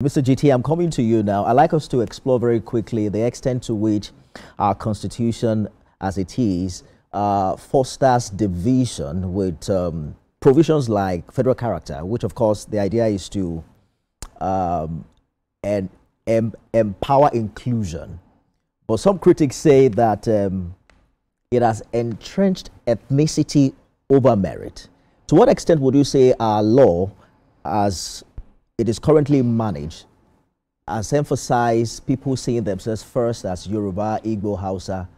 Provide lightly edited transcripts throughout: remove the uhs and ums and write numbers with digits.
Mr. GT, I'm coming to you now. I'd like us to explore very quickly the extent to which our constitution, as it is, fosters division with provisions like federal character, which, of course, the idea is to empower inclusion. But some critics say that it has entrenched ethnicity over merit. To what extent would you say our law, as it is currently managed, has emphasized people seeing themselves first as Yoruba, Igbo, Hausa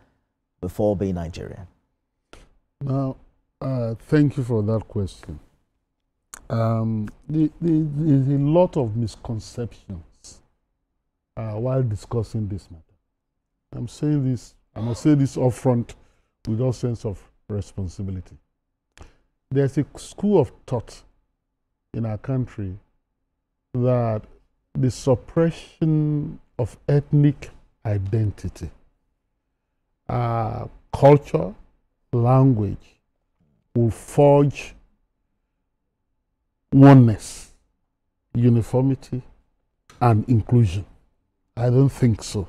before being Nigerian? Now, thank you for that question. There's a lot of misconceptions while discussing this matter. I'm saying this, I must say this upfront with all sense of responsibility. There's a school of thought in our country that the suppression of ethnic identity, culture, language will forge oneness, uniformity, and inclusion. I don't think so.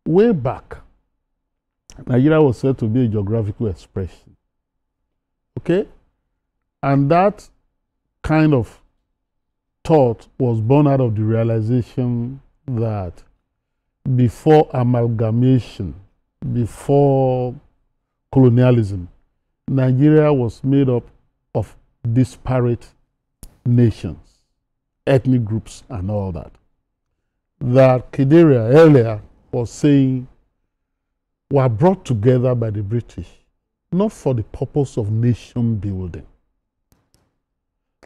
Way back, Nigeria was said to be a geographical expression. Okay? And that kind of thought was born out of the realization that before amalgamation, before colonialism, Nigeria was made up of disparate nations, ethnic groups, and all that. That Kideria earlier was saying were brought together by the British, not for the purpose of nation building,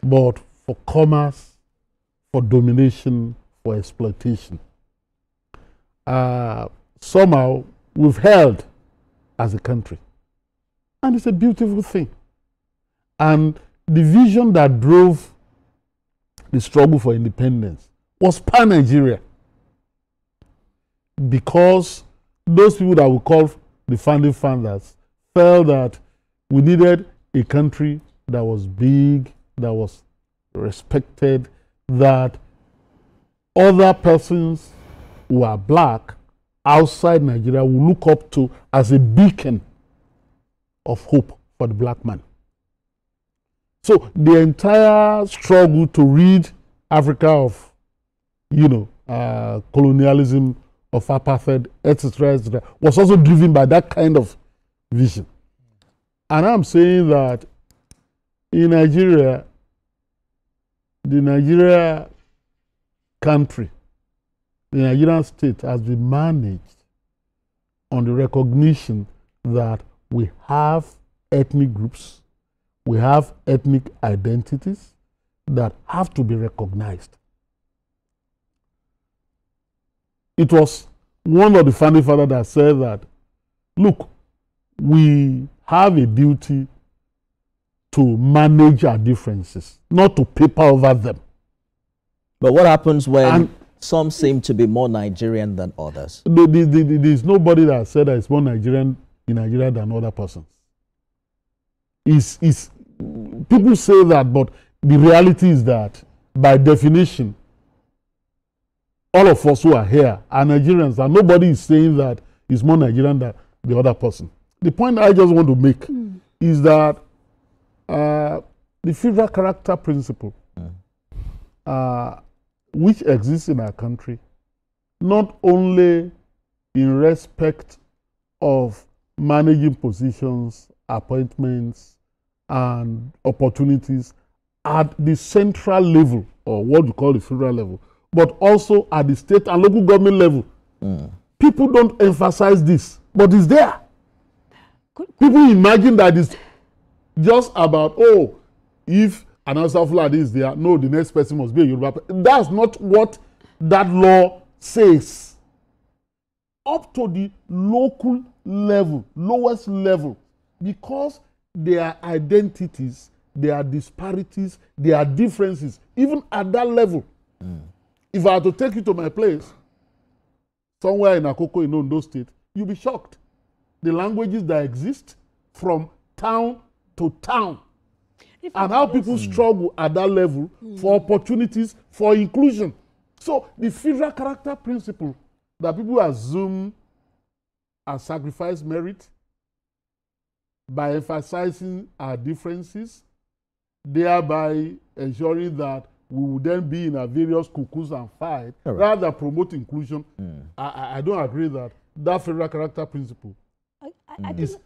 but for commerce, for domination, for exploitation. Somehow we've held as a country. And it's a beautiful thing. And the vision that drove the struggle for independence was pan-Nigeria. Because those people that we call the founding fathers felt that we needed a country that was big, that was respected, that other persons who are black outside Nigeria will look up to as a beacon of hope for the black man. So the entire struggle to rid Africa of, colonialism, of apartheid, etc., was also driven by that kind of vision. And I'm saying that in Nigeria, the Nigeria country, the Nigerian state has been managed on the recognition that we have ethnic groups, we have ethnic identities that have to be recognized. It was one of the founding fathers that said that, look, we have a duty to manage our differences, not to paper over them. But what happens when some seem to be more Nigerian than others? There's nobody that said that it's more Nigerian in Nigeria than other persons. People say that, but the reality is that, by definition, all of us who are here are Nigerians, and nobody is saying that it's more Nigerian than the other person. The point I just want to make is that the federal character principle, which exists in our country, not only in respect of managing positions, appointments, and opportunities at the central level, or what we call the federal level, but also at the state and local government level. People don't emphasize this, but it's there. People imagine that it's just about, if an Hausa Fulani is there, no, the next person must be a Yoruba. That's not what that law says. Up to the local level, lowest level, because there are identities, there are disparities, there are differences, even at that level. If I had to take you to my place, somewhere in Akoko in Ondo State, you'll be shocked. The languages that exist from town to town. and how people struggle at that level for opportunities, for inclusion. So the federal character principle that people assume and sacrifice merit by emphasizing our differences, thereby ensuring that we will then be in our various cuckoos and fight, rather than promote inclusion. I don't agree that federal character principle is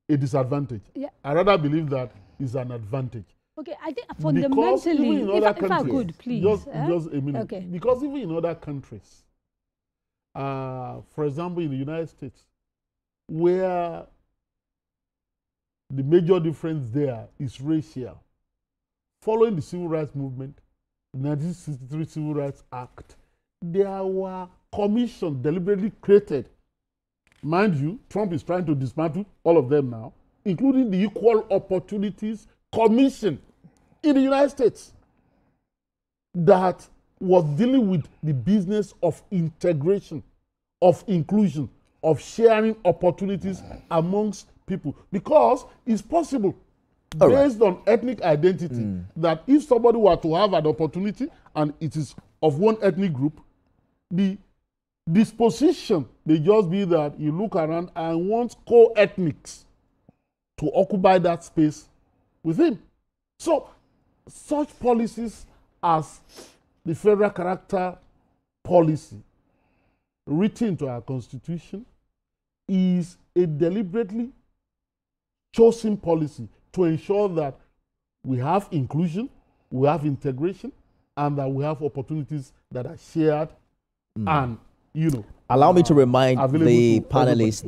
a disadvantage. Yeah. I rather believe that is an advantage. Okay, I think fundamentally, if I could, please. Just a minute. Okay. Because even in other countries, for example, in the United States, where the major difference there is racial, following the Civil Rights Movement, the 1963 Civil Rights Act, there were commissions deliberately created. Mind you, Trump is trying to dismantle all of them now, including the Equal Opportunities Commission in the United States that was dealing with the business of integration, of inclusion, of sharing opportunities amongst people. Because it's possible, based on ethnic identity, that if somebody were to have an opportunity and it is of one ethnic group, the disposition may just be that you look around and want co-ethnics to occupy that space with him. So, such policies as the federal character policy written into our Constitution is a deliberately chosen policy to ensure that we have inclusion, we have integration, and that we have opportunities that are shared and, allow me to remind the panelists that